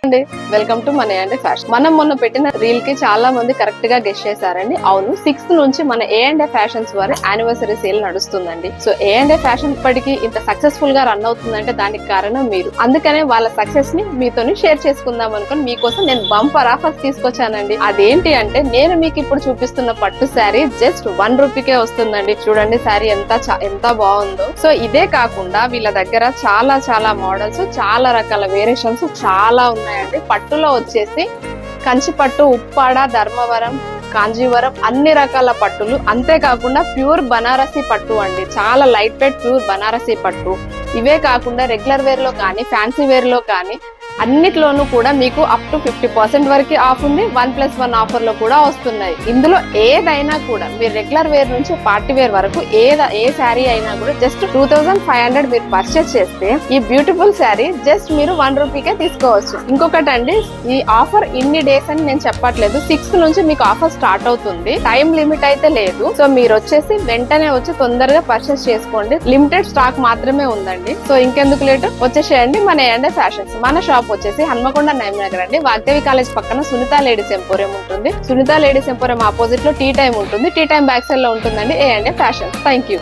అండి welcome to మన ఏ fashion. మనం మొన్న పెట్టిన రీల్ కి చాలా మంది కరెక్ట్ గా గెస్ చేశారండి. అవును, 6th నుంచి మన ఏ ఫ్యాషన్స్ వారి యానివర్సరీ సేల్ నడుస్తుందండి. సో ఏ ఫ్యాషన్ ఇప్పటికి ఇంత సక్సెస్ఫుల్ గా రన్ అవుతుందంటే దానికి కారణం మీరు. అందుకనే వాళ్ళ సక్సెస్ ని మీతోని షేర్ చేసుకుందాం అనుకుని మీకోసం నేను బంపర్ ఆఫర్స్ తీసుకొచ్చానండి. అదేంటి అంటే నేను మీకు ఇప్పుడు చూపిస్తున్న పట్టు శారీ జస్ట్ 1 రూపీకే వస్తుందండి. చూడండి శారీ ఎంత బాగుందో. సో ఇదే కాకుండా వీళ్ళ దగ్గర చాలా మోడల్స్, చాలా రకాల వేరియేషన్స్ చాలా ఉన్నాయండి. పట్టులో వచ్చేసి కంచి పట్టు, ఉప్పాడ, ధర్మవరం, కాంజీవరం అన్ని రకాల పట్టులు, అంతేకాకుండా ప్యూర్ బనారసి పట్టు అండి. చాలా లైట్ వెయిట్ ప్యూర్ బనారసి పట్టు. ఇవే కాకుండా రెగ్యులర్ వేర్ లో కానీ ఫ్యాన్సీ వేర్ లో కానీ అన్నిట్లోనూ కూడా మీకు అప్ టు 50% వరకు ఆఫ్ ఉంది. 1+1 ఆఫర్ లో కూడా వస్తున్నాయి. ఇందులో ఏదైనా కూడా మీరు రెగ్యులర్ వేర్ నుంచి పార్టీ వేర్ వరకు ఏ శారీ అయినా కూడా జస్ట్ 2500 మీరు పర్చేస్ చేస్తే ఈ బ్యూటిఫుల్ శారీ జస్ట్ మీరు 1 రూపీకే తీసుకోవచ్చు. ఇంకొకటి అండి, ఈ ఆఫర్ ఇన్ని డేస్ అని నేను చెప్పట్లేదు. 6th నుంచి మీకు ఆఫర్ స్టార్ట్ అవుతుంది. టైం లిమిట్ అయితే లేదు. సో మీరు వచ్చేసి వెంటనే వచ్చి తొందరగా పర్చేస్ చేసుకోండి. లిమిటెడ్ స్టాక్ మాత్రమే ఉందండి. సో ఇంకెందుకు లేటు, వచ్చేసేయండి మన ఏ ఫ్యాషన్స్. మన షాప్ వచ్చేసి హన్మకొండ నగర్ అండి. వాగ్దేవి కాలేజ్ పక్కన సునీత లేడీస్ ఎంపోరియం ఉంటుంది. సునీత లేడీస్ ఎంపోరియం ఆపోజిట్ లో టీ టైం ఉంటుంది. టీ టైం బ్యాక్ సైడ్ లో ఉంటుందండి ఏ ఫ్యాషన్స్. Thank you.